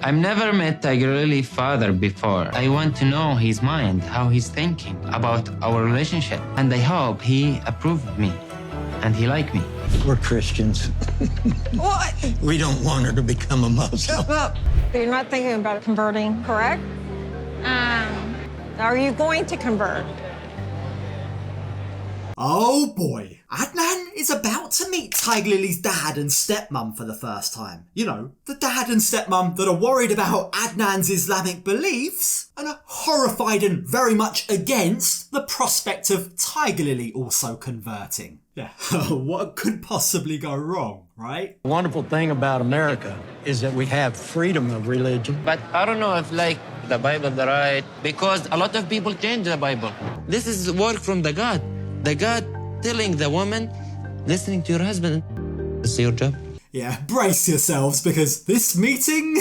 I've never met Tigerlily's father before. I want to know his mind, how he's thinking about our relationship. And I hope he approved me and he liked me. We're Christians. What? We don't want her to become a Muslim. Shut up. You're not thinking about converting, correct? Are you going to convert? Oh boy, Adnan is about to meet Tigerlily's dad and stepmom for the first time. You know, the dad and stepmom that are worried about Adnan's Islamic beliefs and are horrified and very much against the prospect of Tigerlily also converting. Yeah, what could possibly go wrong, right? The wonderful thing about America is that we have freedom of religion. But I don't know if the Bible the right, because a lot of people change the Bible. This is work from the God. The God telling the woman, listening to your husband, it's your job. Yeah, brace yourselves because this meeting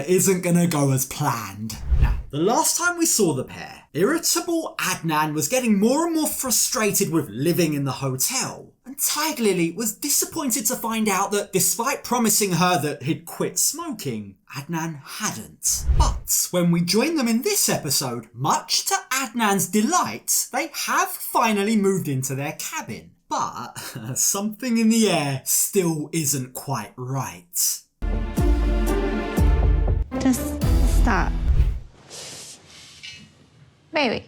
isn't gonna go as planned. Now, the last time we saw the pair, irritable Adnan was getting more and more frustrated with living in the hotel. And Tigerlily was disappointed to find out that despite promising her that he'd quit smoking, Adnan hadn't. But when we join them in this episode, much to Adnan's delight, they have finally moved into their cabin. But something in the air still isn't quite right. Just stop. Baby.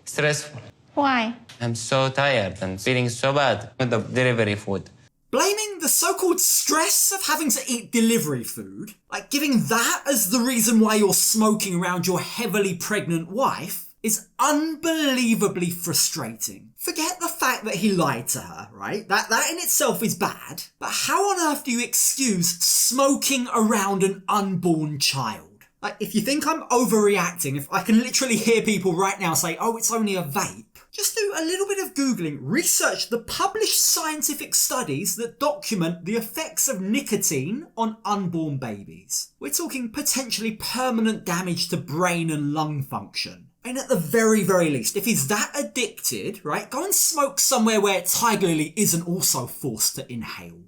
Stressful. Why? I'm so tired and feeling so bad with the delivery food. Blaming the so-called stress of having to eat delivery food, like giving that as the reason why you're smoking around your heavily pregnant wife, is unbelievably frustrating. Forget the fact that he lied to her, right? That in itself is bad. But how on earth do you excuse smoking around an unborn child? Like, if you think I'm overreacting, if I can literally hear people right now say, oh, it's only a vape, just do a little bit of Googling, research the published scientific studies that document the effects of nicotine on unborn babies. We're talking potentially permanent damage to brain and lung function. And at the very, very least, if he's that addicted, right, go and smoke somewhere where Tigerlily isn't also forced to inhale.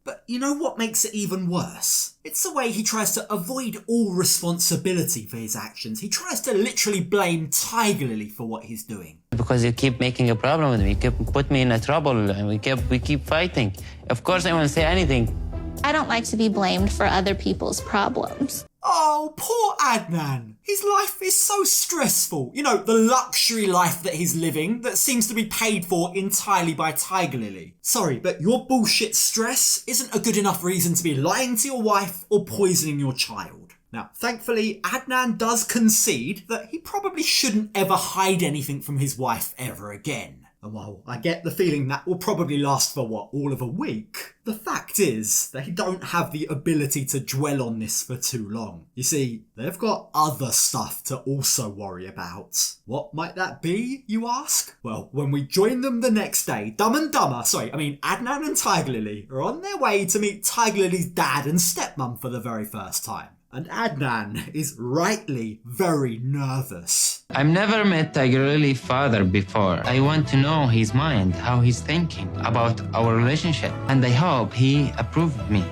But you know what makes it even worse? It's the way he tries to avoid all responsibility for his actions. He tries to literally blame Tigerlily for what he's doing. Because you keep making a problem with me, you keep put me in a trouble, and we keep fighting. Of course I won't say anything. I don't like to be blamed for other people's problems. Oh, poor Adnan. His life is so stressful. You know, the luxury life that he's living that seems to be paid for entirely by Tigerlily. Sorry, but your bullshit stress isn't a good enough reason to be lying to your wife or poisoning your child. Now, thankfully, Adnan does concede that he probably shouldn't ever hide anything from his wife ever again. And while I get the feeling that will probably last for, all of a week, the fact is they don't have the ability to dwell on this for too long. You see, they've got other stuff to also worry about. What might that be, you ask? Well, when we join them the next day, Adnan and Tigerlily are on their way to meet Tigerlily's dad and stepmom for the very first time. And Adnan is rightly very nervous. I've never met Tigerlily's father before. I want to know his mind, how he's thinking about our relationship. And I hope he approved me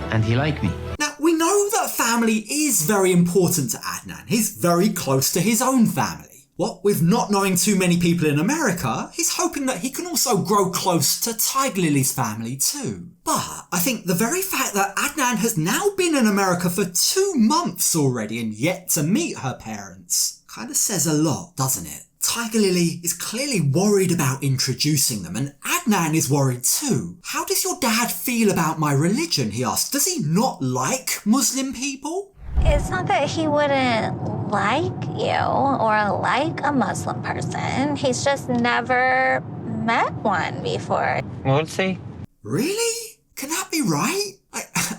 and he liked me. Now, we know that family is very important to Adnan. He's very close to his own family. What with not knowing too many people in America, he's hoping that he can also grow close to Tigerlily's family too. But I think the very fact that Adnan has now been in America for 2 months already and yet to meet her parents kind of says a lot, doesn't it? Tigerlily is clearly worried about introducing them, and Adnan is worried too. How does your dad feel about my religion, he asked. Does he not like Muslim people? It's not that he wouldn't like you or like a Muslim person. He's just never met one before. We'll see. Really? Can that be right?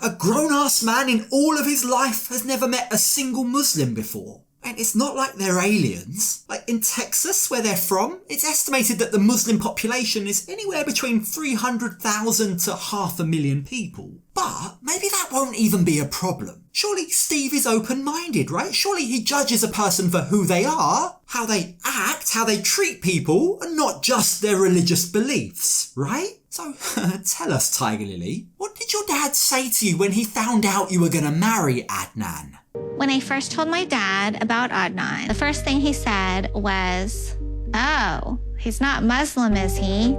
A grown-ass man in all of his life has never met a single Muslim before. And it's not like they're aliens. Like in Texas, where they're from, it's estimated that the Muslim population is anywhere between 300,000 to 500,000 people. But maybe that won't even be a problem. Surely Steve is open-minded, right? Surely he judges a person for who they are, how they act, how they treat people, and not just their religious beliefs, right? So, tell us, Tigerlily, what did your dad say to you when he found out you were going to marry Adnan? When I first told my dad about Adnan, the first thing he said was, "Oh, he's not Muslim, is he?"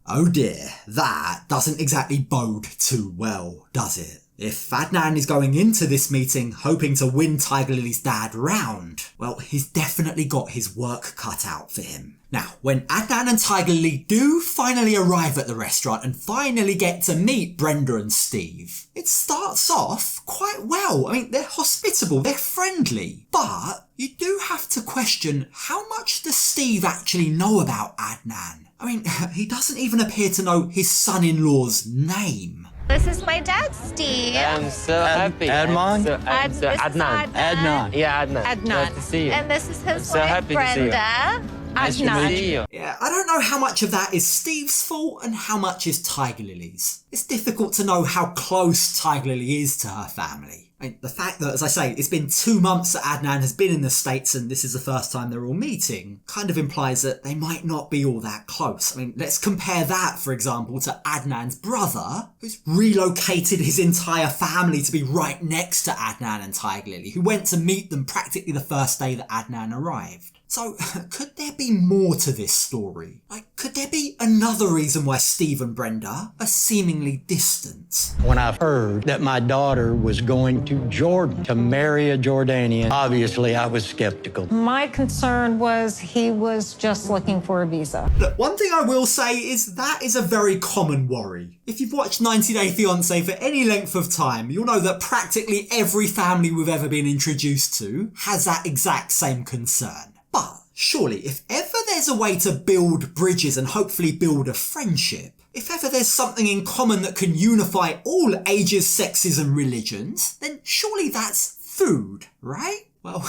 Oh dear, that doesn't exactly bode too well, does it? If Adnan is going into this meeting hoping to win Tigerlily's dad round, well, he's definitely got his work cut out for him. Now, when Adnan and Tigerlily do finally arrive at the restaurant and finally get to meet Brenda and Steve, it starts off quite well. I mean, they're hospitable, they're friendly, but you do have to question how much does Steve actually know about Adnan? I mean, he doesn't even appear to know his son-in-law's name. This is my dad, Steve. I'm so happy. Adnan? This is Adnan. Adnan. Yeah, Adnan. Adnan. Nice to see you. And this is his so wife, happy to see you. Brenda. Nice to see you. Yeah, I don't know how much of that is Steve's fault and how much is Tigerlily's. It's difficult to know how close Tigerlily is to her family. I mean, the fact that, as I say, it's been 2 months that Adnan has been in the States and this is the first time they're all meeting, kind of implies that they might not be all that close. I mean, let's compare that, for example, to Adnan's brother, who's relocated his entire family to be right next to Adnan and Tigerlily, who went to meet them practically the first day that Adnan arrived. So, could there be more to this story? Like, could there be another reason why Steve and Brenda are seemingly distant? When I heard that my daughter was going to Jordan to marry a Jordanian, obviously I was skeptical. My concern was he was just looking for a visa. Look, one thing I will say is that is a very common worry. If you've watched 90 Day Fiancé for any length of time, you'll know that practically every family we've ever been introduced to has that exact same concern. But surely, if ever there's a way to build bridges and hopefully build a friendship, if ever there's something in common that can unify all ages, sexes and religions, then surely that's food, right? Well,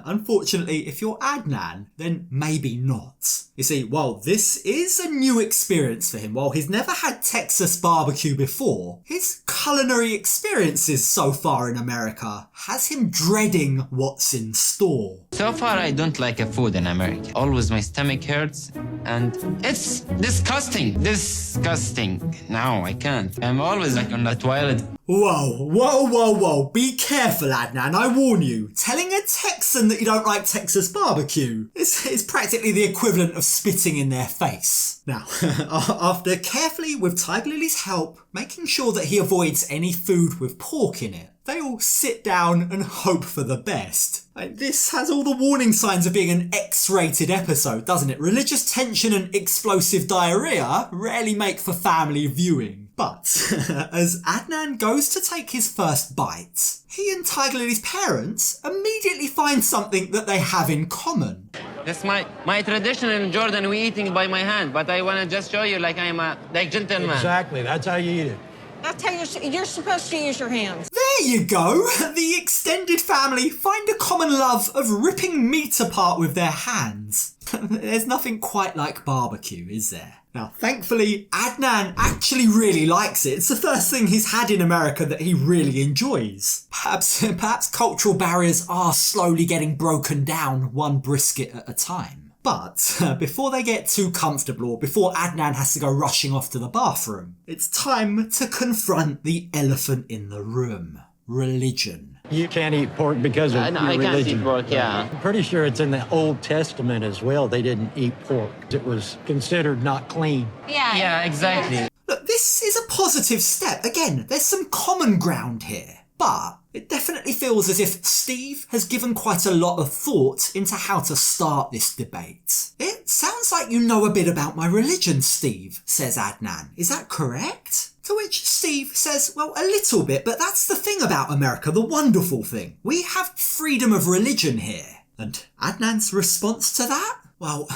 unfortunately, if you're Adnan, then maybe not. You see, while this is a new experience for him, while he's never had Texas barbecue before, his culinary experiences so far in America has him dreading what's in store. So far, I don't like a food in America. Always my stomach hurts and it's disgusting. Disgusting. No, I can't. I'm always like on the toilet. Whoa. Be careful, Adnan, I warn you. Telling a Texan that you don't like Texas barbecue is practically the equivalent of spitting in their face. Now, after carefully, with Tigerlily's help, making sure that he avoids any food with pork in it, they all sit down and hope for the best. This has all the warning signs of being an X-rated episode, doesn't it? Religious tension and explosive diarrhea rarely make for family viewing. But as Adnan goes to take his first bite, he and Tigerlily's parents immediately find something that they have in common. That's my tradition in Jordan. We eating by my hand, but I want to just show you like I'm a gentleman. Exactly, that's how you eat it. That's how you're supposed to use your hands. There you go! The extended family find a common love of ripping meat apart with their hands. There's nothing quite like barbecue, is there? Now, thankfully, Adnan actually really likes it. It's the first thing he's had in America that he really enjoys. Perhaps cultural barriers are slowly getting broken down one brisket at a time. But before they get too comfortable or before Adnan has to go rushing off to the bathroom, it's time to confront the elephant in the room. Religion. You can't eat pork because of your I can't religion. eat pork, yeah. I'm pretty sure it's in the Old Testament as well. They didn't eat pork. It was considered not clean. Yeah, exactly. Look, this is a positive step. Again, there's some common ground here. But it definitely feels as if Steve has given quite a lot of thought into how to start this debate. It sounds like you know a bit about my religion, Steve, says Adnan. Is that correct? To which Steve says, well, a little bit, but that's the thing about America, the wonderful thing. We have freedom of religion here. And Adnan's response to that? Well,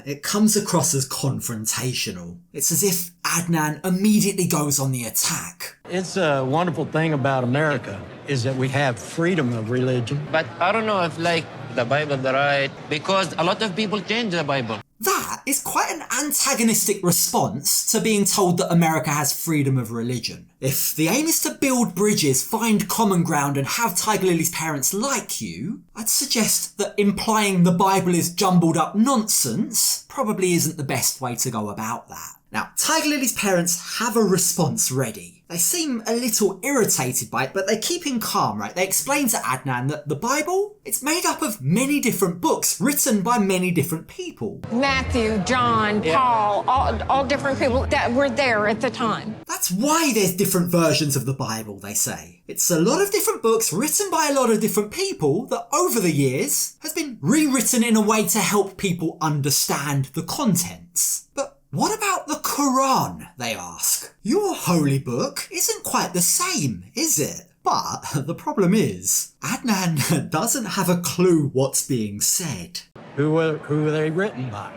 it comes across as confrontational. It's as if Adnan immediately goes on the attack. It's a wonderful thing about America is that we have freedom of religion. But I don't know if like the Bible the right, because a lot of people change the Bible. That is quite an antagonistic response to being told that America has freedom of religion. If the aim is to build bridges, find common ground and have Tigerlily's parents like you, I'd suggest that implying the Bible is jumbled up nonsense probably isn't the best way to go about that. Now, Tigerlily's parents have a response ready. They seem a little irritated by it, but they're keeping calm, right? They explain to Adnan that the Bible, it's made up of many different books written by many different people. Matthew, John, Paul, all different people that were there at the time. That's why there's different versions of the Bible, they say. It's a lot of different books written by a lot of different people that over the years has been rewritten in a way to help people understand the contents. But what about the Quran, they ask? Your holy book isn't quite the same, is it? But the problem is, Adnan doesn't have a clue what's being said. Who were they written by?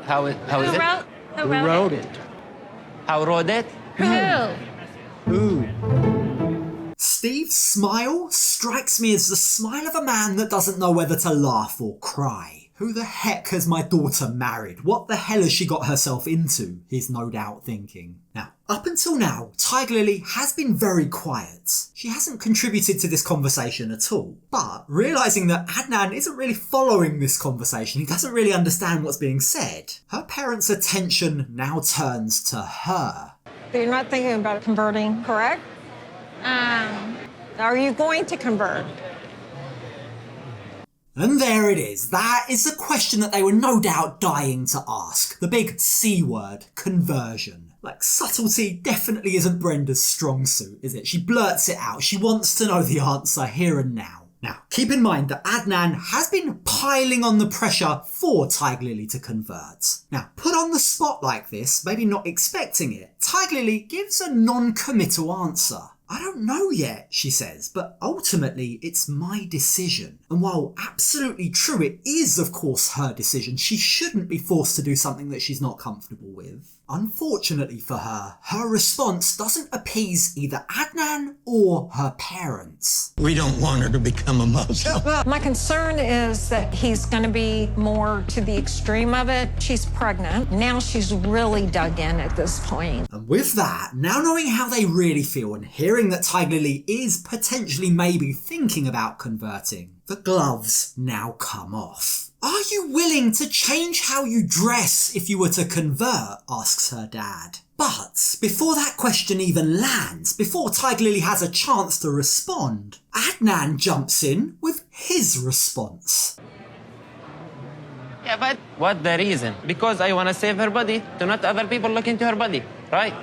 How is it? Who wrote it? How wrote it? Who? Steve's smile strikes me as the smile of a man that doesn't know whether to laugh or cry. Who the heck has my daughter married? What the hell has she got herself into? He's no doubt thinking. Now, up until now, Tigerlily has been very quiet. She hasn't contributed to this conversation at all. But realising that Adnan isn't really following this conversation, he doesn't really understand what's being said, her parents' attention now turns to her. You're not thinking about converting, correct? Are you going to convert? And there it is. That is the question that they were no doubt dying to ask. The big C word, conversion. Like, subtlety definitely isn't Brenda's strong suit, is it? She blurts it out. She wants to know the answer here and now. Now, keep in mind that Adnan has been piling on the pressure for Tigerlily to convert. Now, put on the spot like this, maybe not expecting it, Tigerlily gives a non-committal answer. I don't know yet, she says, but ultimately it's my decision. And while absolutely true, it is of course her decision, she shouldn't be forced to do something that she's not comfortable with. Unfortunately for her, her response doesn't appease either Adnan or her parents. We don't want her to become a Muslim. My concern is that he's going to be more to the extreme of it. She's pregnant. Now she's really dug in at this point. And with that, now knowing how they really feel and hearing that Tigerlily is potentially maybe thinking about converting, the gloves now come off. Are you willing to change how you dress if you were to convert? Asks her dad. But before that question even lands, before Tigerlily has a chance to respond, Adnan jumps in with his response. Yeah, but what the reason? Because I want to save her body, to not other people look into her body, right?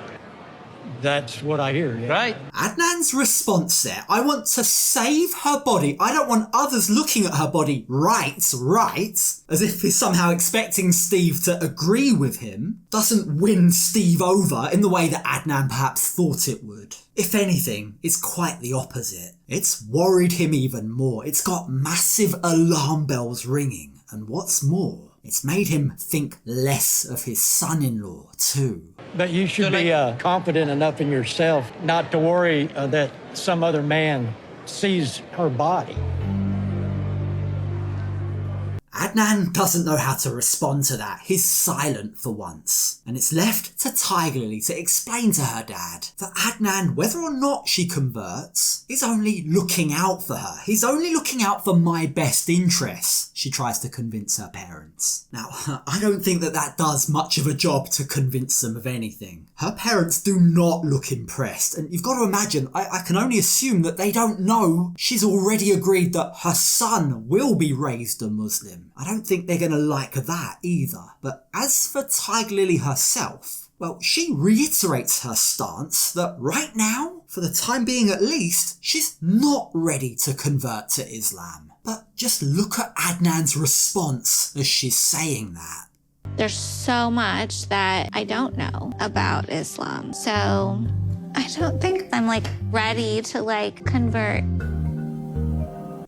That's what I hear, yeah. Right? Adnan's response there, I want to save her body, I don't want others looking at her body, right, as if he's somehow expecting Steve to agree with him, doesn't win Steve over in the way that Adnan perhaps thought it would. If anything, it's quite the opposite. It's worried him even more. It's got massive alarm bells ringing. And what's more, it's made him think less of his son-in-law too. But you should be confident enough in yourself not to worry that some other man sees her body. Adnan doesn't know how to respond to that. He's silent for once. And it's left to Tigerlily to explain to her dad that Adnan, whether or not she converts, is only looking out for her. He's only looking out for my best interests, she tries to convince her parents. Now, I don't think that that does much of a job to convince them of anything. Her parents do not look impressed. And you've got to imagine, I can only assume that they don't know she's already agreed that her son will be raised a Muslim. I don't think they're going to like that either. But as for Tigerlily herself, well, she reiterates her stance that right now, for the time being at least, she's not ready to convert to Islam. But just look at Adnan's response as she's saying that. There's so much that I don't know about Islam. So I don't think I'm ready to convert.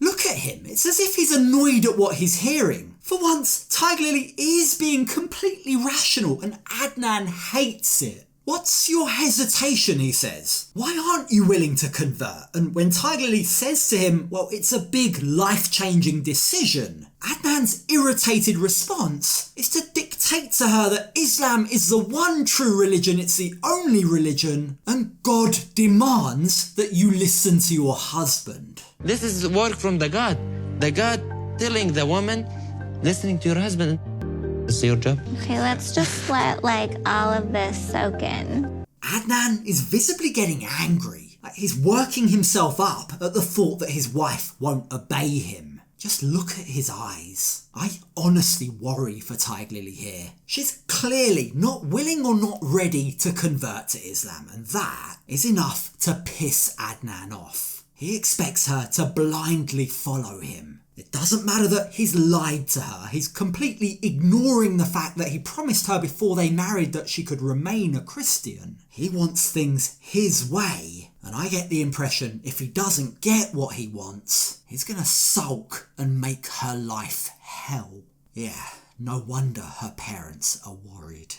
Look at him. It's as if he's annoyed at what he's hearing. For once, Tigerlily is being completely rational and Adnan hates it. What's your hesitation, he says. Why aren't you willing to convert? And when Tigerlily says to him, well, it's a big life-changing decision, Adnan's irritated response is to dictate to her that Islam is the one true religion, it's the only religion, and God demands that you listen to your husband. This is work from the God. The God telling the woman, listening to your husband. Is your job? Okay, let's just let like all of this soak in. Adnan is visibly getting angry. He's working himself up at the thought that his wife won't obey him. Just look at his eyes. I honestly worry for Tigerlily here. She's clearly not willing or not ready to convert to Islam, and that is enough to piss Adnan off. He expects her to blindly follow him. It doesn't matter that he's lied to her. He's completely ignoring the fact that he promised her before they married that she could remain a Christian. He wants things his way. And I get the impression if he doesn't get what he wants, he's gonna sulk and make her life hell. Yeah, no wonder her parents are worried.